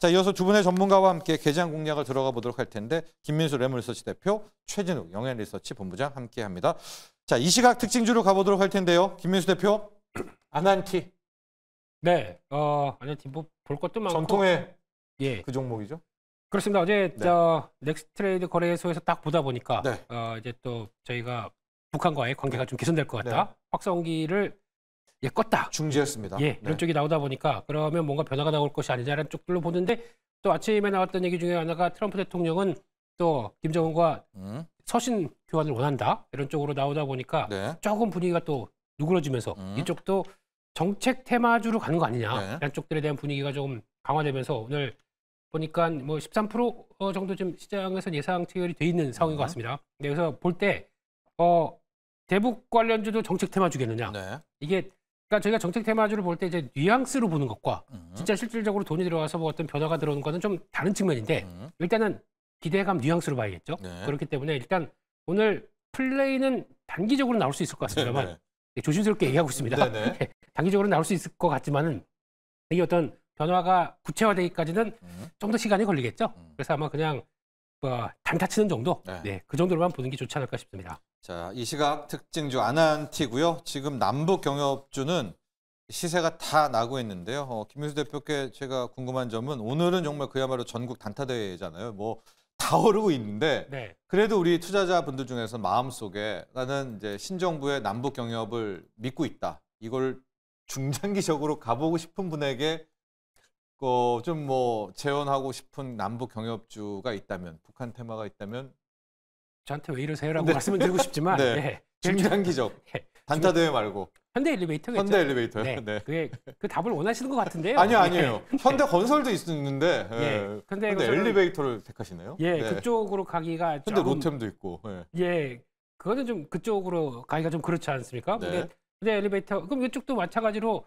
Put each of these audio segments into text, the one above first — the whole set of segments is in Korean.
자, 이어서 두 분의 전문가와 함께 개장 공략을 들어가 보도록 할 텐데 김민수 레몬리서치 대표, 최진욱 영앤리서치 본부장 함께합니다. 자, 이 시각 특징주로 가보도록 할 텐데요. 김민수 대표, 아난티. 네, 아난티 뭐 볼 것도 많고. 전통의 예, 그 종목이죠. 그렇습니다. 어제 네. 넥스트레이드 거래소에서 딱 보다 보니까 네. 이제 또 저희가 북한과의 관계가 좀 개선될 것 같다. 네. 확성기를 껐다. 중지했습니다. 예, 이런 쪽이 나오다 보니까 그러면 뭔가 변화가 나올 것이 아니냐라는 쪽들로 보는데 또 아침에 나왔던 얘기 중에 하나가 트럼프 대통령은 또 김정은과 서신 교환을 원한다. 이런 쪽으로 나오다 보니까 네. 조금 분위기가 또 누그러지면서 이쪽도 정책 테마주로 가는 거 아니냐. 네. 이런 쪽들에 대한 분위기가 좀 강화되면서 오늘 보니까 뭐 13% 정도 좀 시장에서 예상 체결이 돼 있는 상황인 것 같습니다. 네, 그래서 볼 때 대북 관련주도 정책 테마주겠느냐. 네. 이게 그러니까 저희가 정책 테마주를 볼 때 이제 뉘앙스로 보는 것과 진짜 실질적으로 돈이 들어와서 뭐 어떤 변화가 들어오는 것은 좀 다른 측면인데 일단은 기대감 뉘앙스로 봐야겠죠. 네. 그렇기 때문에 일단 오늘 플레이는 단기적으로 나올 수 있을 것 같습니다만 네. 네, 조심스럽게 얘기하고 있습니다. 네. 네. 단기적으로 나올 수 있을 것 같지만은 이게 어떤 변화가 구체화되기까지는 좀 더 시간이 걸리겠죠. 그래서 아마 그냥 단타 치는 정도, 네. 네, 그 정도로만 보는 게 좋지 않을까 싶습니다. 자, 이 시각 특징주 아난티고요. 지금 남북 경협주는 시세가 다 나고 있는데요. 김민수 대표께 제가 궁금한 점은 오늘은 정말 그야말로 전국 단타 대회잖아요. 뭐 다 오르고 있는데 네. 그래도 우리 투자자분들 중에서 마음속에 나는 이제 신정부의 남북 경협을 믿고 있다. 이걸 중장기적으로 가보고 싶은 분에게 좀 뭐 재원하고 싶은 남북 경협주가 있다면, 북한 테마가 있다면 저한테 왜 이러세요라고 네. 말씀을 드리고 싶지만 네. 네. 중장기적 단타 대회 말고 현대 엘리베이터겠죠. 현대 엘리베이터요. 네. 네. 그게 그 답을 원하시는 것 같은데요. 아니에요. 현대 건설도 있는데 예. 근데 엘리베이터를 택하시네요. 예, 네. 그쪽으로 가기가 현대 조금, 로템도 있고. 네. 예, 그거는 좀 그쪽으로 가기가 좀 그렇지 않습니까? 네. 근데 엘리베이터 그럼 이쪽도 마찬가지로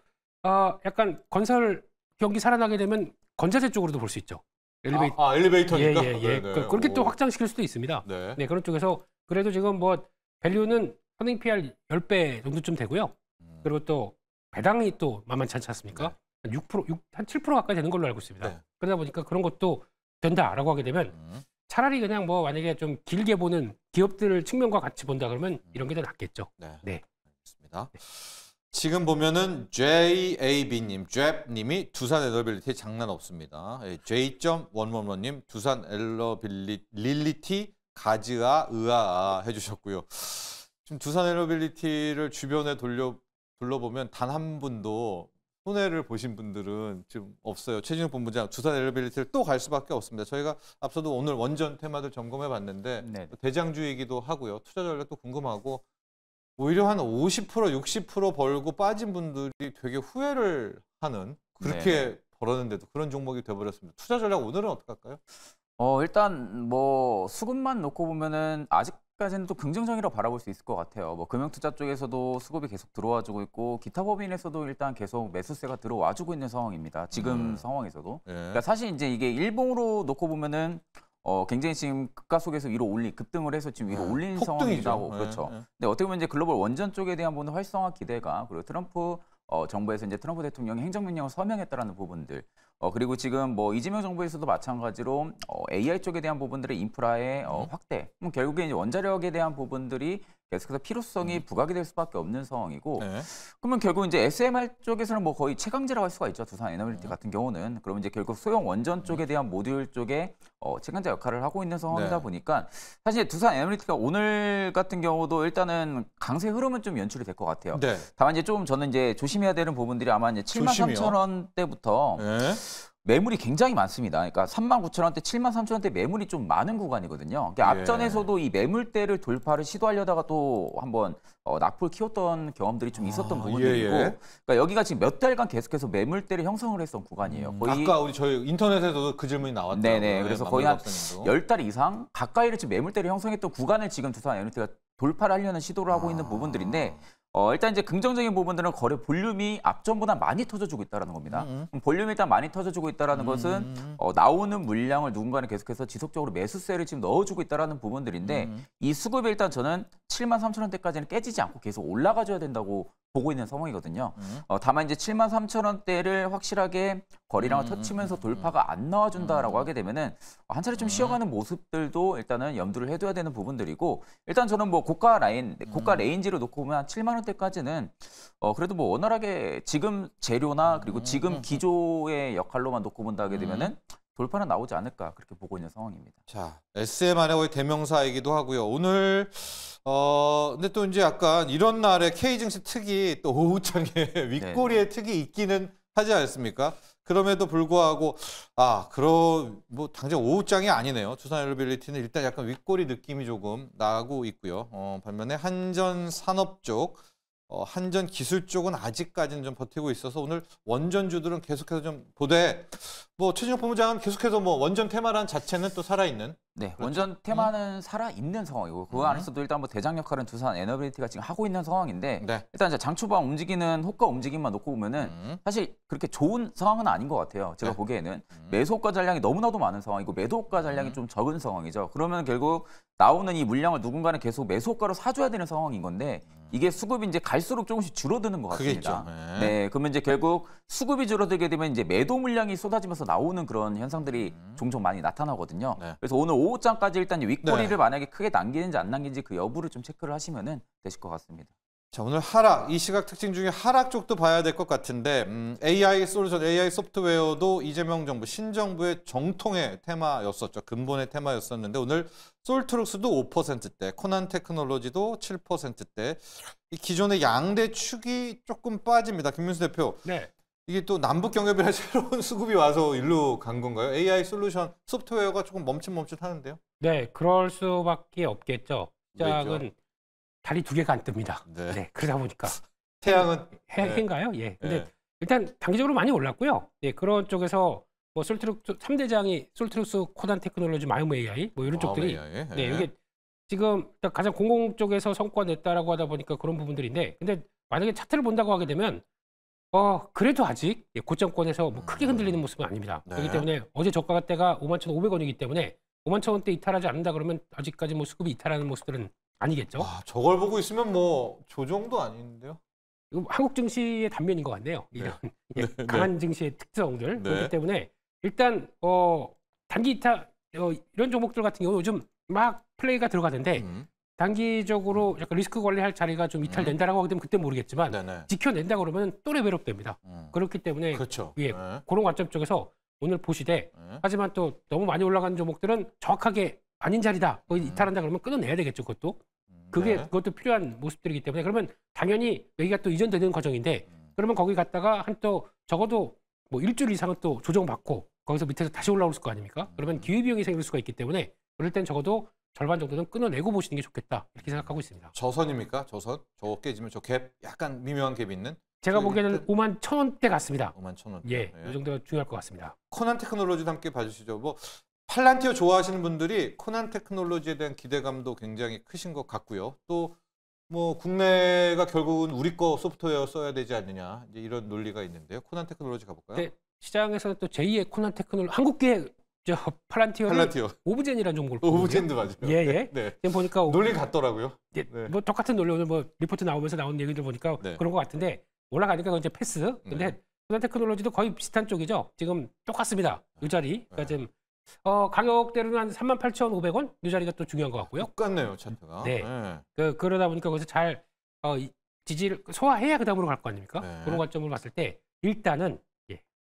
약간 건설 경기 살아나게 되면 건자재 쪽으로도 볼 수 있죠. 엘리베이터. 엘리베이터니까. 예. 네네. 그렇게 또 확장시킬 수도 있습니다. 네. 네, 그런 쪽에서 그래도 지금 뭐 밸류는 선행 PR 10배 정도쯤 되고요. 그리고 또 배당이 또 만만치 않지 않습니까? 네. 한 7% 가까이 되는 걸로 알고 있습니다. 네. 그러다 보니까 그런 것도 된다라고 하게 되면 차라리 그냥 뭐 만약에 좀 길게 보는 기업들 측면과 같이 본다 그러면 이런 게 더 낫겠죠. 네. 네. 알겠습니다. 지금 보면은 JAB님, 잽님이 두산 엘러빌리티 장난 없습니다. J.111님 두산 엘러빌리티 가즈아 으아 해주셨고요. 지금 두산 엘러빌리티를 주변에 둘러보면 단 한 분도 손해를 보신 분들은 지금 없어요. 최진욱 본부장 두산 엘러빌리티를 또 갈 수밖에 없습니다. 저희가 앞서도 오늘 원전 테마들 점검해 봤는데 네. 대장주이기도 하고요. 투자 전략도 궁금하고 오히려 한 50%, 60% 벌고 빠진 분들이 되게 후회를 하는 그렇게 벌었는데도 그런 종목이 돼버렸습니다. 투자 전략 오늘은 어떻게 할까요? 일단 뭐 수급만 놓고 보면은 아직까지는 또 긍정적이라고 바라볼 수 있을 것 같아요. 뭐 금융투자 쪽에서도 수급이 계속 들어와주고 있고 기타 법인에서도 일단 계속 매수세가 들어와주고 있는 상황입니다. 지금 상황에서도. 예. 그러니까 사실 이제 이게 일봉으로 놓고 보면은 굉장히 지금 급가 속에서 급등을 해서 지금 위로 올린 폭등이죠. 상황이기도 하고 예, 그렇죠. 예. 근데 어떻게 보면 이제 글로벌 원전 쪽에 대한 부분 활성화 기대가 그리고 트럼프 정부에서 이제 트럼프 대통령이 행정명령을 서명했다라는 부분들 그리고 지금 뭐 이재명 정부에서도 마찬가지로 AI 쪽에 대한 부분들의 인프라의 확대 결국에 이제 원자력에 대한 부분들이 계속해서 필요성이 부각이 될 수밖에 없는 상황이고 네. 그러면 결국 이제 SMR 쪽에서는 뭐 거의 최강자라고 할 수가 있죠. 두산 에너빌리티 같은 경우는 그러면 이제 결국 소형 원전 쪽에 대한 모듈 쪽에 최강자 역할을 하고 있는 상황이다 보니까 사실 두산 에너빌리티가 오늘 같은 경우도 일단은 강세 흐름은 좀 연출이 될 것 같아요. 네. 다만 이제 좀 저는 이제 조심해야 되는 부분들이 아마 이제 73,000원대부터 네. 매물이 굉장히 많습니다. 그러니까 39,000원대, 73,000원대 매물이 좀 많은 구간이거든요. 그러니까 앞전에서도 이 매물대를 돌파를 시도하려다가 또 한번 낙폭을 키웠던 경험들이 좀 있었던 부분들이고 그러니까 여기가 지금 몇 달간 계속해서 매물대를 형성을 했던 구간이에요. 거의 아까 저희 인터넷에서도 그 질문이 나왔더라고요. 네네. 그래서 거의 한 10달 이상 가까이를 지금 매물대를 형성했던 구간을 지금 두산 에너빌리티가 돌파를 하려는 시도를 하고 있는 부분들인데 일단 이제 긍정적인 부분들은 거래 볼륨이 앞전보다 많이 터져주고 있다는 겁니다. 볼륨이 일단 많이 터져주고 있다는 것은 나오는 물량을 누군가는 계속해서 지속적으로 매수세를 지금 넣어주고 있다는 부분들인데 이 수급이 일단 저는 73,000원대까지는 깨지지 않고 계속 올라가줘야 된다고 보고 있는 상황이거든요. 다만 이제 73,000원대를 확실하게 거리랑을 터치면서 돌파가 안 나와준다라고 하게 되면은 한 차례 좀 쉬어가는 모습들도 일단은 염두를 해둬야 되는 부분들이고 일단 저는 뭐 고가 레인지로 놓고 보면 한 7만 원대까지는 그래도 뭐 원활하게 지금 재료나 그리고 지금 기조의 역할로만 놓고 본다 하게 되면은 돌파는 나오지 않을까 그렇게 보고 있는 상황입니다. 자, SM 안에 거의 대명사이기도 하고요. 오늘 근데 또 이제 약간 이런 날에 K 증시 특이 또 오후장에 윗꼬리에 특이 있기는 하지 않습니까? 그럼에도 불구하고 뭐 당장 오후장이 아니네요. 두산 엘리빌리티는 일단 약간 윗꼬리 느낌이 조금 나고 있고요. 반면에 한전 산업 쪽 한전 기술 쪽은 아직까지는 좀 버티고 있어서 오늘 원전주들은 계속해서 좀 보되 뭐 최진영 본부장은 계속해서 뭐 원전 테마란 자체는 또 살아있는. 네, 그렇죠? 원전 테마는 살아있는 상황이고 그 안에서도 일단 뭐 대장 역할은 두산 에너빌리티가 지금 하고 있는 상황인데 네. 일단 이제 장 초반 움직이는 호가 움직임만 놓고 보면은 사실 그렇게 좋은 상황은 아닌 것 같아요. 제가 네. 보기에는 매수 호가 잔량이 너무나도 많은 상황이고 매도 호가 잔량이 좀 적은 상황이죠. 그러면 결국 나오는 이 물량을 누군가는 계속 매수 호가로 사줘야 되는 상황인 건데 이게 수급이 이제 갈수록 조금씩 줄어드는 것 그게 같습니다. 있죠. 네, 그러면 이제 결국 수급이 줄어들게 되면 이제 매도 물량이 쏟아지면서 나오는 그런 현상들이 종종 많이 나타나거든요. 네. 그래서 오늘 오후장까지 일단 윗꼬리를 네. 만약에 크게 남기는지 안 남기는지 그 여부를 좀 체크를 하시면은 되실 것 같습니다. 자, 오늘 하락, 이 시각 특징 중에 하락 쪽도 봐야 될 것 같은데 AI 솔루션, AI 소프트웨어도 이재명 정부, 신정부의 정통의 테마였었죠. 근본의 테마였었는데 오늘 솔트룩스도 5%대, 코난 테크놀로지도 7%대. 이 기존의 양대 축이 조금 빠집니다. 김민수 대표. 네. 이게 또 남북 경협이라 새로운 수급이 와서 일로 간 건가요? AI 솔루션 소프트웨어가 조금 멈칫멈칫하는데요. 네, 그럴 수밖에 없겠죠. 시작은 왜죠? 달이 두 개가 안 뜹니다. 네. 네, 그러다 보니까 태양은 해인가요? 예. 근데 네. 일단 단기적으로 많이 올랐고요. 예, 그런 쪽에서 뭐 솔트룩스 3대장이 솔트룩스, 코난 테크놀로지, 마이오 AI 뭐 이런 쪽들이 AI. 네, 이게 지금 일단 가장 공공 쪽에서 성과 냈다라고 하다 보니까 그런 부분들인데, 근데 만약에 차트를 본다고 하게 되면 그래도 아직 고점권에서 뭐 크게 흔들리는 모습은 아닙니다. 네. 그렇기 때문에 어제 저가 때가 51,500원이기 때문에 51,000원대 이탈하지 않는다 그러면 아직까지 뭐 수급이 이탈하는 모습들은 아니겠죠. 저걸 보고 있으면 뭐 조정도 아닌데요. 이거 한국 증시의 단면인 것 같네요. 이런 예, 네. 강한 증시의 특성들. 네. 그렇기 때문에 일단 단기 이탈 이런 종목들 같은 경우 요즘 막 플레이가 들어가는데 단기적으로 약간 리스크 관리할 자리가 좀 이탈된다라고 하게 되면 그때 모르겠지만 네네. 지켜낸다 그러면 또 레벨업 됩니다. 그렇기 때문에 그렇죠. 예, 네. 그런 관점 쪽에서 오늘 보시되 네. 하지만 또 너무 많이 올라가는 종목들은 정확하게 아닌 자리다. 거기 이탈한다 그러면 끊어내야 되겠죠. 그것도. 네. 그것도 필요한 모습들이기 때문에 그러면 당연히 여기가 또 이전되는 과정인데 그러면 거기 갔다가 한 또 적어도 뭐 일주일 이상은 또 조정받고 거기서 밑에서 다시 올라올 거 아닙니까? 그러면 기회비용이 생길 수가 있기 때문에 그럴 땐 적어도 절반 정도는 끊어내고 보시는 게 좋겠다 이렇게 생각하고 있습니다. 저선입니까? 저선? 저거 깨지면 저 갭 약간 미묘한 갭이 있는? 제가 보기에는 51,000원대 같습니다. 51,000원. 예, 이 정도가 중요할 것 같습니다. 코난 테크놀로지도 함께 봐주시죠. 뭐 팔란티어 좋아하시는 분들이 코난 테크놀로지에 대한 기대감도 굉장히 크신 것 같고요. 또 뭐 국내가 결국은 우리 거 소프트웨어 써야 되지 않느냐 이제 이런 논리가 있는데요. 코난 테크놀로지 가볼까요? 네, 시장에서는 또 제2의 코난 테크놀로지, 한국계 팔란티어를 팔란티어. 오브젠이라는 종목을 보거든요. 오브젠도 맞아요. 예, 예. 네. 지금 보니까 논리 같더라고요. 예, 네. 뭐 똑같은 논리 오늘 뭐 리포트 나오면서 나온 얘기들 보니까 네. 그런 것 같은데 올라가니까 그건 이제 패스. 근데 코난 테크놀로지도 거의 비슷한 쪽이죠. 지금 똑같습니다. 이 자리. 그러니까 지금 가격대로는 한 38,500원 이 자리가 또 중요한 것 같고요. 똑같네요 차트가. 네. 그러다 보니까 거기서 잘 지지를 소화해야 그 다음으로 갈 거 아닙니까? 네. 그런 관점으로 봤을 때 일단은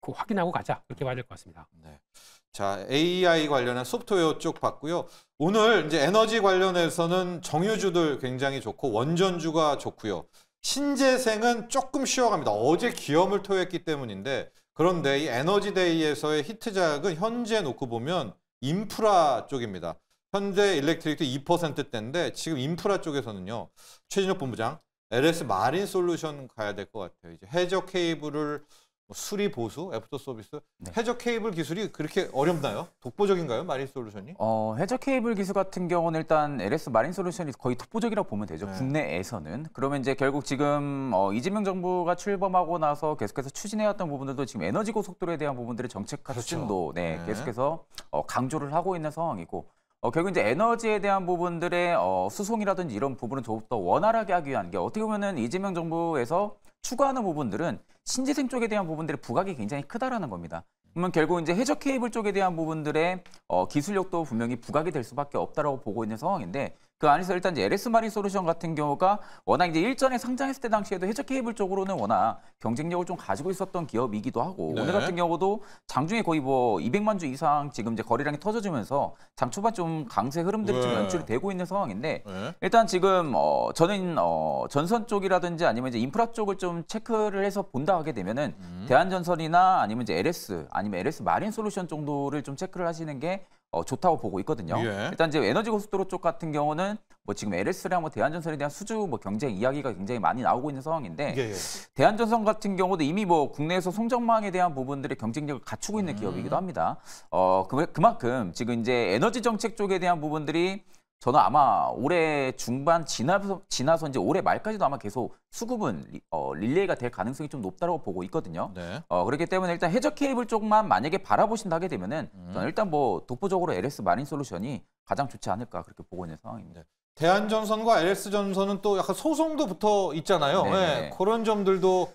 그 확인하고 가자 그렇게 봐야 될 것 같습니다. 네. 자, AI 관련한 소프트웨어 쪽 봤고요. 오늘 이제 에너지 관련해서는 정유주들 굉장히 좋고 원전주가 좋고요. 신재생은 조금 쉬어갑니다. 어제 기염을 토했기 때문인데 그런데 이 에너지데이에서의 히트작은 현재 놓고 보면 인프라 쪽입니다. 현대 일렉트릭도 2%대인데 지금 인프라 쪽에서는요. 최진혁 본부장 LS 마린 솔루션 가야 될 것 같아요. 이제 해저 케이블을 수리 보수, 애프터 서비스, 네. 해저 케이블 기술이 그렇게 어렵나요? 독보적인가요, 마린 솔루션이? 해저 케이블 기술 같은 경우는 일단 LS 마린 솔루션이 거의 독보적이라고 보면 되죠. 네. 국내에서는. 그러면 이제 결국 지금 이재명 정부가 출범하고 나서 계속해서 추진해왔던 부분들도 지금 에너지 고속도로에 대한 부분들의 정책화 그렇죠. 추진도 네. 계속해서 강조를 하고 있는 상황이고. 결국 이제 에너지에 대한 부분들의 수송이라든지 이런 부분은 더욱더 원활하게 하기 위한 게 어떻게 보면은 이재명 정부에서 추구하는 부분들은 신재생 쪽에 대한 부분들의 부각이 굉장히 크다라는 겁니다. 그러면 결국 이제 해저 케이블 쪽에 대한 부분들의 기술력도 분명히 부각이 될 수밖에 없다라고 보고 있는 상황인데 그 안에서 일단 이제 LS 마린 솔루션 같은 경우가 워낙 이제 일전에 상장했을 때 당시에도 해저 케이블 쪽으로는 워낙 경쟁력을 좀 가지고 있었던 기업이기도 하고 네. 오늘 같은 경우도 장중에 거의 뭐 200만 주 이상 지금 이제 거래량이 터져주면서 장 초반 좀 강세 흐름들이 좀 네. 연출이 되고 있는 상황인데 네. 일단 지금 저는 전선 쪽이라든지 아니면 이제 인프라 쪽을 좀 체크를 해서 본다 하게 되면은 대한전선이나 아니면 이제 LS 아니면 LS 마린 솔루션 정도를 좀 체크를 하시는 게 좋다고 보고 있거든요. 예. 일단 이제 에너지 고속도로 쪽 같은 경우는 뭐 지금 LS랑 뭐 대한전선에 대한 수주 뭐 경쟁 이야기가 굉장히 많이 나오고 있는 상황인데 예. 대한전선 같은 경우도 이미 뭐 국내에서 송전망에 대한 부분들의 경쟁력을 갖추고 있는 기업이기도 합니다. 그만큼 지금 이제 에너지 정책 쪽에 대한 부분들이 저는 아마 올해 중반 지나서 이제 올해 말까지도 아마 계속 수급은 릴레이가 될 가능성이 좀 높다고 보고 있거든요. 네. 그렇기 때문에 일단 해저 케이블 쪽만 만약에 바라보신다 하게 되면은 저는 일단 뭐 독보적으로 LS 마린 솔루션이 가장 좋지 않을까 그렇게 보고 있는 상황입니다. 대한전선과 LS전선은 또 약간 소송도 붙어 있잖아요. 네네. 네. 그런 점들도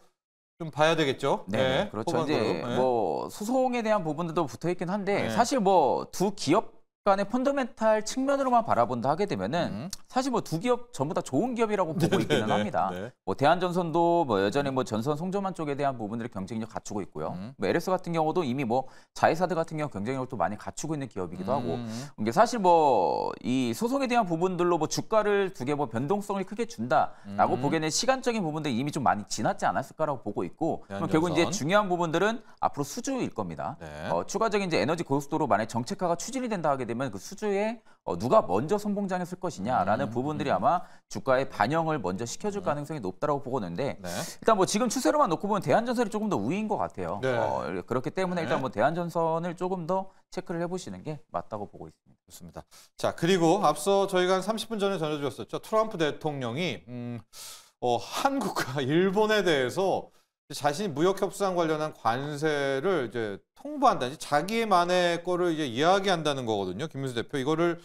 좀 봐야 되겠죠. 네, 그렇죠. 이제 네. 뭐 소송에 대한 부분들도 붙어 있긴 한데 네. 사실 뭐 두 기업 간의 펀더멘탈 측면으로만 바라본다 하게 되면은 사실 뭐 두 기업 전부 다 좋은 기업이라고 보고 있기는 합니다. 네. 뭐 대한전선도 뭐 여전히 뭐 전선 송전망 쪽에 대한 부분들이 경쟁력 갖추고 있고요. 뭐 LS 같은 경우도 이미 뭐 자회사들 같은 경우 경쟁력도 많이 갖추고 있는 기업이기도 하고 이게 사실 뭐 이 소송에 대한 부분들로 뭐 주가를 두 개 뭐 변동성을 크게 준다라고 보기에는 시간적인 부분들이 이미 좀 많이 지났지 않았을까라고 보고 있고 그럼 결국 이제 중요한 부분들은 앞으로 수주일 겁니다. 네. 추가적인 이제 에너지 고속도로 만약 정책화가 추진이 된다 하게 되면 그 수주에 누가 먼저 선봉장에 쓸 것이냐라는 부분들이 아마 주가의 반영을 먼저 시켜줄 가능성이 높다고 보고는데 네. 일단 뭐 지금 추세로만 놓고 보면 대한전선이 조금 더 우위인 것 같아요. 네. 그렇기 때문에 네. 일단 뭐 대한전선을 조금 더 체크를 해보시는 게 맞다고 보고 있습니다. 좋습니다. 자, 그리고 앞서 저희가 한 30분 전에 전해드렸었죠. 트럼프 대통령이 한국과 일본에 대해서 자신이 무역 협상 관련한 관세를 이제 통보한다. 자기만의 거를 이제 이야기한다는 거거든요. 김민수 대표 이거를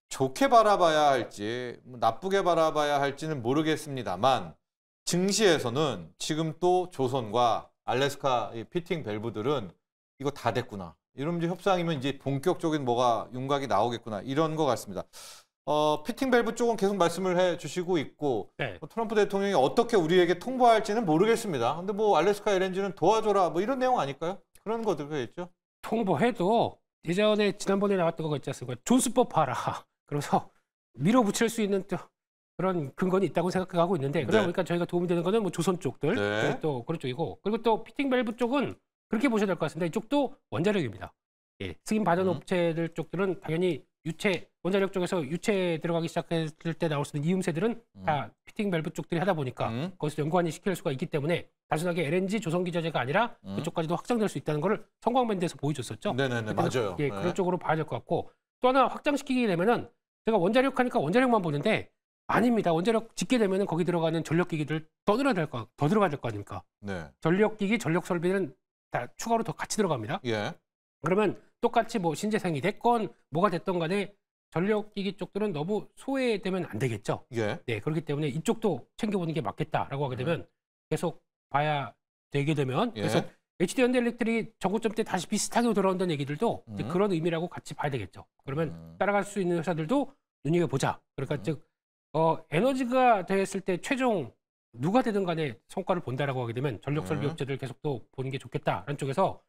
좋게 바라봐야 할지 나쁘게 바라봐야 할지는 모르겠습니다만 증시에서는 지금 또 조선과 알래스카 이 피팅 밸브들은 이거 다 됐구나. 이런 이제 협상이면 이제 본격적인 뭐가 윤곽이 나오겠구나. 이런 것 같습니다. 피팅 밸브 쪽은 계속 말씀을 해주시고 있고 네. 트럼프 대통령이 어떻게 우리에게 통보할지는 모르겠습니다. 근데 뭐 알래스카 LNG는 도와줘라 뭐 이런 내용 아닐까요? 그런 것들이겠죠. 통보해도 예전에 지난번에 나왔던 거 있지 않습니까? 존스법 봐라. 그래서 밀어붙일 수 있는 또 그런 근거는 있다고 생각하고 있는데 그러다 네. 보니까 저희가 도움이 되는 거는 뭐 조선 쪽들 네. 그리고 또 그런 쪽이고 그리고 또 피팅 밸브 쪽은 그렇게 보셔야 될 것 같습니다. 이쪽도 원자력입니다. 예, 승인 받은 업체들 쪽들은 당연히 유체 원자력 쪽에서 유체 들어가기 시작했을 때 나올 수 있는 이음새들은 다 피팅 밸브 쪽들이 하다 보니까 거기서 연관이 시킬 수가 있기 때문에 단순하게 LNG 조선기저제가 아니라 그쪽까지도 확장될 수 있다는 거를 성광밴드에서 보여줬었죠. 네네네 맞아요. 예, 그런 쪽으로 봐야 될 것 같고 또 하나 확장시키게 되면은 제가 원자력 하니까 원자력만 보는데 아닙니다. 원자력 짓게 되면은 거기 들어가는 전력기기들 더 들어가야 될 거 아닙니까? 네. 전력기기, 전력 설비는 다 추가로 더 같이 들어갑니다. 예. 그러면 똑같이 뭐 신재생이 됐건 뭐가 됐던 간에 전력기기 쪽들은 너무 소외되면 안 되겠죠. 예. 네, 그렇기 때문에 이쪽도 챙겨보는 게 맞겠다라고 하게 되면 계속 봐야 되게 되면 예. 그래서 HD 현대일렉트릭이 저고점 때 다시 비슷하게 돌아온다는 얘기들도 이제 그런 의미라고 같이 봐야 되겠죠. 그러면 따라갈 수 있는 회사들도 눈여겨보자. 그러니까 즉 에너지가 됐을 때 최종 누가 되든 간에 성과를 본다라고 하게 되면 전력 설비 업체들 계속 또 보는 게 좋겠다라는 쪽에서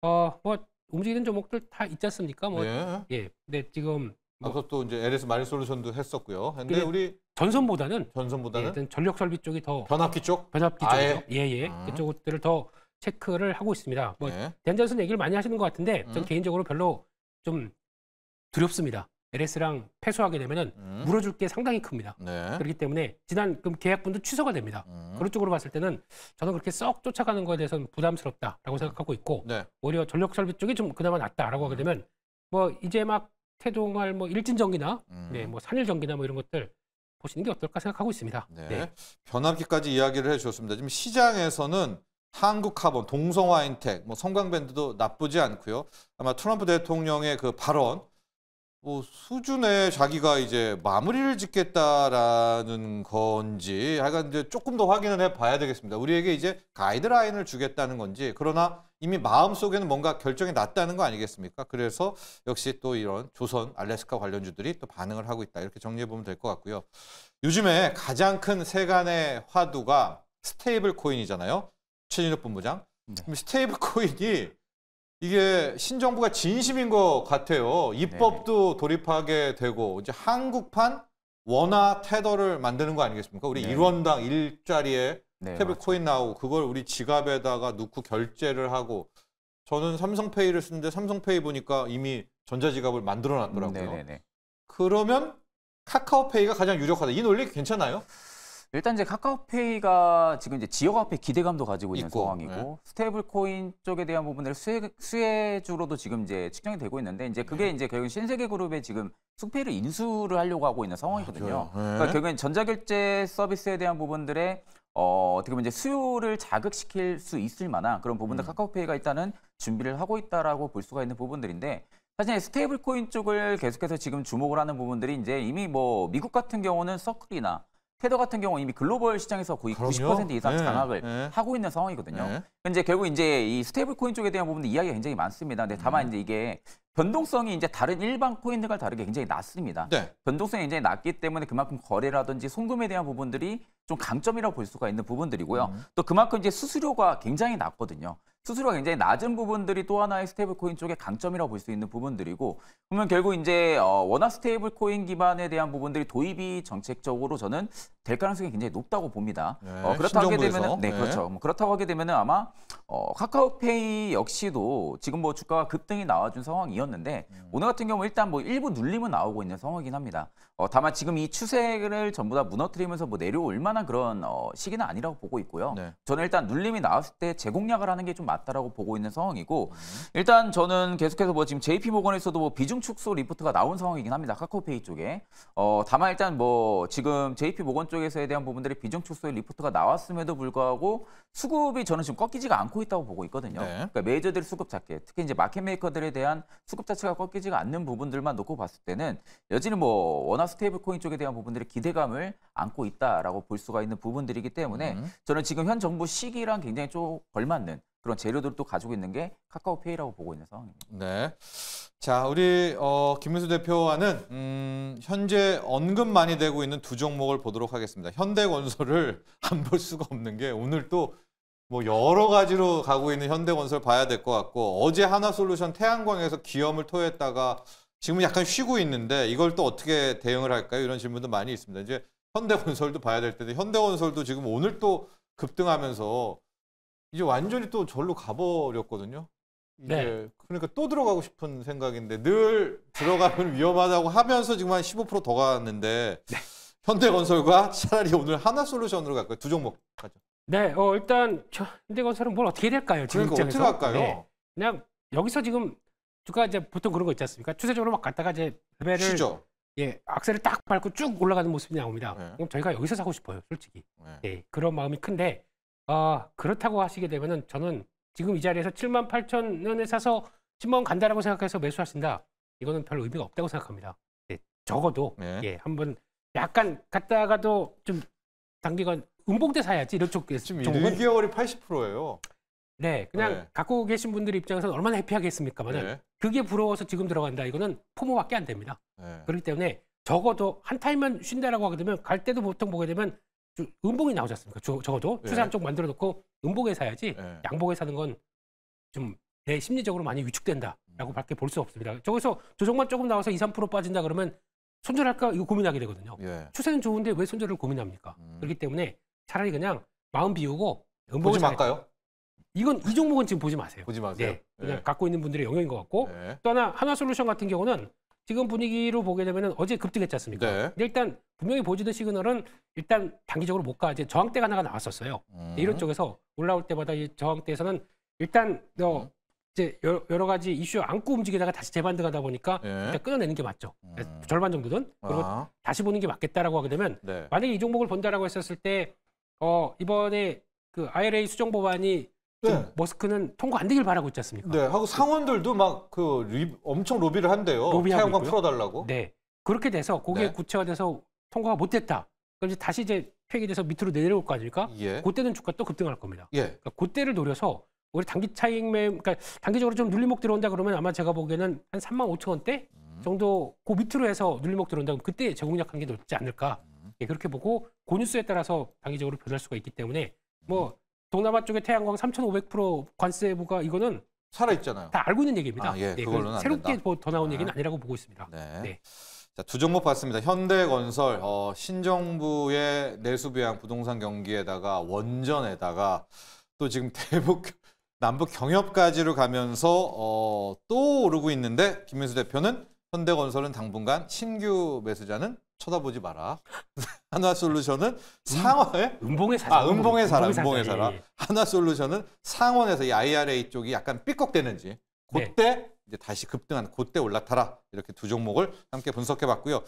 뭐 움직이는 종목들 다 있지 않습니까? 뭐 예. 근데 지금 앞서 또 이제 LS 마린 솔루션도 했었고요. 근데 근데 우리 전선보다는 전선보다는 전력 설비 쪽이 더 변압기 쪽? 변압기 아예? 쪽이죠. 예예. 그쪽들을 더 체크를 하고 있습니다. 뭐 예. 대한전선 얘기를 많이 하시는 것 같은데 전 개인적으로 별로 좀 두렵습니다. LS랑 패소하게 되면은 물어줄 게 상당히 큽니다. 네. 그렇기 때문에 지난 그럼 계약분도 취소가 됩니다. 그런 쪽으로 봤을 때는 저는 그렇게 썩 쫓아가는 거에 대해서는 부담스럽다라고 생각하고 있고 네. 오히려 전력 설비 쪽이 좀 그나마 낫다라고 하게 되면 뭐 이제 막 태동할 뭐 일진전기나 네, 뭐 산일전기나 뭐 이런 것들 보시는 게 어떨까 생각하고 있습니다. 네. 네. 변압기까지 이야기를 해주셨습니다. 지금 시장에서는 한국카본, 동성화인텍, 뭐 성광밴드도 나쁘지 않고요. 아마 트럼프 대통령의 그 발언 뭐 수준에 자기가 이제 마무리를 짓겠다라는 건지 하여간 이제 조금 더 확인을 해봐야 되겠습니다. 우리에게 이제 가이드라인을 주겠다는 건지 그러나 이미 마음속에는 뭔가 결정이 났다는 거 아니겠습니까? 그래서 역시 또 이런 조선, 알래스카 관련주들이 또 반응을 하고 있다. 이렇게 정리해보면 될 것 같고요. 요즘에 가장 큰 세간의 화두가 스테이블 코인이잖아요. 최진욱 본부장. 네. 스테이블 코인이 이게 신정부가 진심인 것 같아요. 입법도 돌입하게 되고 이제 한국판 원화 테더를 만드는 거 아니겠습니까? 우리 네. 1원당 1짜리에 네, 스테이블 맞죠. 코인 나오고 그걸 우리 지갑에다가 넣고 결제를 하고 저는 삼성페이를 쓰는데 삼성페이 보니까 이미 전자지갑을 만들어 놨더라고요. 네네네. 그러면 카카오페이가 가장 유력하다. 이 논리 괜찮아요? 일단 이제 카카오페이가 지금 이제 지역화폐 기대감도 가지고 있는 있고, 상황이고 네. 스테이블 코인 쪽에 대한 부분들 수혜주로도 지금 이제 측정이 되고 있는데 이제 그게 이제 결국 신세계그룹의 지금 수페이를 인수를 하려고 하고 있는 상황이거든요. 맞아요. 네. 그러니까 결국엔 전자결제 서비스에 대한 부분들의 어떻게 보면 이제 수요를 자극시킬 수 있을 만한 그런 부분들 카카오페이가 일단은 준비를 하고 있다라고 볼 수가 있는 부분들인데 사실 스테이블 코인 쪽을 계속해서 지금 주목을 하는 부분들이 이제 이미 뭐 미국 같은 경우는 서클이나 테더 같은 경우는 이미 글로벌 시장에서 거의 그럼요. 90% 이상 네, 장악을 네. 하고 있는 상황이거든요. 네. 이제 결국 이제 이 스테이블 코인 쪽에 대한 부분도 이야기가 굉장히 많습니다. 근데 다만 이제 이게 변동성이 이제 다른 일반 코인들과 다르게 굉장히 낮습니다. 네. 변동성이 굉장히 낮기 때문에 그만큼 거래라든지 송금에 대한 부분들이 좀 강점이라고 볼 수가 있는 부분들이고요. 또 그만큼 이제 수수료가 굉장히 낮거든요. 수수료가 굉장히 낮은 부분들이 또 하나의 스테이블 코인 쪽의 강점이라고 볼 수 있는 부분들이고 그러면 결국 이제 원화 스테이블 코인 기반에 대한 부분들이 도입이 정책적으로 저는 될 가능성이 굉장히 높다고 봅니다. 네, 그렇다고 하게 신정부에서. 되면은 네, 네. 그렇죠. 그렇다고 하게 되면은 아마 카카오페이 역시도 지금 뭐 주가가 급등이 나와준 상황이었는데 오늘 같은 경우 일단 뭐 일부 눌림은 나오고 있는 상황이긴 합니다. 다만 지금 이 추세를 전부 다 무너뜨리면서 뭐 내려올 만한 그런 시기는 아니라고 보고 있고요. 네. 저는 일단 눌림이 나왔을 때 재공략을 하는 게 좀 맞다라고 보고 있는 상황이고 일단 저는 계속해서 뭐 지금 JP모건에서도 뭐 비중 축소 리포트가 나온 상황이긴 합니다. 카카오페이 쪽에. 다만 일단 뭐 지금 JP모건 쪽에서에 대한 부분들이 비중 축소의 리포트가 나왔음에도 불구하고 수급이 저는 지금 꺾이지가 않고 있다고 보고 있거든요. 네. 그러니까 메이저들이 수급 잡게 특히 이제 마켓 메이커들에 대한 수급 자체가 꺾이지가 않는 부분들만 놓고 봤을 때는 여전히 뭐 원화 스테이블 코인 쪽에 대한 부분들이 기대감을 안고 있다라고 볼 수가 있는 부분들이기 때문에 저는 지금 현 정부 시기랑 굉장히 좀 걸맞는 그런 재료들도 가지고 있는 게 카카오페이라고 보고 있는 상황입니다. 네. 자, 우리 김민수 대표와는 현재 언급 많이 되고 있는 두 종목을 보도록 하겠습니다. 현대건설을 안 볼 수가 없는 게 오늘 또 뭐 여러 가지로 가고 있는 현대건설 봐야 될 것 같고 어제 하나솔루션 태양광에서 기염을 토했다가 지금 약간 쉬고 있는데 이걸 또 어떻게 대응을 할까요? 이런 질문도 많이 있습니다. 이제 현대건설도 봐야 될 텐데 현대건설도 지금 오늘 또 급등하면서 이제 완전히 또 절로 가버렸거든요. 이제 네. 그러니까 또 들어가고 싶은 생각인데 늘 들어가면 위험하다고 하면서 지금 한 15% 더 갔는데 현대건설과 차라리 오늘 하나솔루션으로 갈까요? 두 종목 가죠. 네, 일단 현대건설은 뭘 어떻게 해야 될까요? 지금 그러니까 어떻게 입장에서? 할까요? 네, 그냥 여기서 지금 주가 이제 보통 그런 거 있지 않습니까? 추세적으로 막 갔다가 이제 레벨을 쉬죠. 악셀을 딱 밟고 쭉 올라가는 모습이 나옵니다. 네. 그럼 저희가 여기서 사고 싶어요, 솔직히. 네. 예, 그런 마음이 큰데 그렇다고 하시게 되면은 저는 지금 이 자리에서 78,000원에 사서 10만 원 간다라고 생각해서 매수하신다. 이거는 별 의미가 없다고 생각합니다. 예, 적어도 네. 한번 약간 갔다가도 좀 단기간 음봉대 사야지 이런 쪽 지금 종목은 1개월이 80%예요. 네, 그냥 네. 갖고 계신 분들 입장에서는 얼마나 해피하겠습니까만은 네. 그게 부러워서 지금 들어간다. 이거는 포모밖에 안 됩니다. 네. 그렇기 때문에 적어도 한 타임만 쉰다라고 하게 되면 갈 때도 보통 보게 되면 좀 음봉이 나오지 않습니까? 적어도 네. 추세 한쪽 만들어 놓고 음봉에 사야지 네. 양봉에 사는 건 좀 내 심리적으로 많이 위축된다라고 밖에 볼 수 없습니다. 저기서 조정만 조금 나와서 2, 3% 빠진다 그러면 손절할까 이거 고민하게 되거든요. 예. 추세는 좋은데 왜 손절을 고민합니까? 그렇기 때문에 차라리 그냥 마음 비우고 음봉을 보지 사겠다. 말까요? 이 종목은 지금 보지 마세요. 보지 마세요. 네, 그냥 네. 갖고 있는 분들의 영역인 것 같고 네. 또 하나솔루션 같은 경우는 지금 분위기로 보게 되면 어제 급등했지 않습니까? 네. 근데 일단 분명히 보여주는 시그널은 일단 단기적으로 못 가. 이제 저항대가 하나가 나왔었어요. 이런 쪽에서 올라올 때마다 이 저항대에서는 일단 이제 여러 가지 이슈 안고 움직이다가 다시 재반등 하다 보니까 네. 일단 끊어내는 게 맞죠. 절반 정도는. 그리고 아, 다시 보는 게 맞겠다라고 하게 되면 네. 만약에 이 종목을 본다라고 했었을 때 이번에 그 IRA 수정 법안이 지금 네. 머스크는 통과 안 되길 바라고 있지 않습니까? 네, 하고 상원들도 막 엄청 로비를 한대요. 로비하고 태양광 있고요. 풀어달라고. 네. 그렇게 돼서 그게 네. 구체화돼서 통과가 못 됐다. 그럼 이제 다시 이제 폐기돼서 밑으로 내려올 거 아닙니까? 예. 그때는 주가 또 급등할 겁니다. 예. 그러니까 그때를 노려서 우리 단기 차익 그러니까 단기적으로 좀 눌림목 들어온다 그러면 아마 제가 보기에는 한 35,000원대 정도 그 밑으로 해서 눌림목 들어온다 그러면 그때 재공략하는 게 높지 않을까. 예, 그렇게 보고 그 뉴스에 따라서 단기적으로 변할 수가 있기 때문에 뭐 동남아 쪽에 태양광 3,500% 관세 부과 이거는 살아 있잖아요. 다 알고 있는 얘기입니다. 아, 예, 네, 그걸로는 안 새롭게 된다. 뭐 더 나온 아. 얘기는 아니라고 보고 있습니다. 네. 네. 자, 두 종목 봤습니다. 현대건설, 신정부의 내수부양 부동산 경기에다가 원전에다가 또 지금 남북 경협까지로 가면서 또 오르고 있는데 김민수 대표는 현대건설은 당분간 신규 매수자는 쳐다보지 마라. 하나솔루션은 상원에 음봉에 사자. 음봉에 살아. 예, 예. 하나솔루션은 상원에서 이 IRA 쪽이 약간 삐걱대는지 그때 이제 다시 급등한 그때 올라타라. 이렇게 두 종목을 함께 분석해봤고요.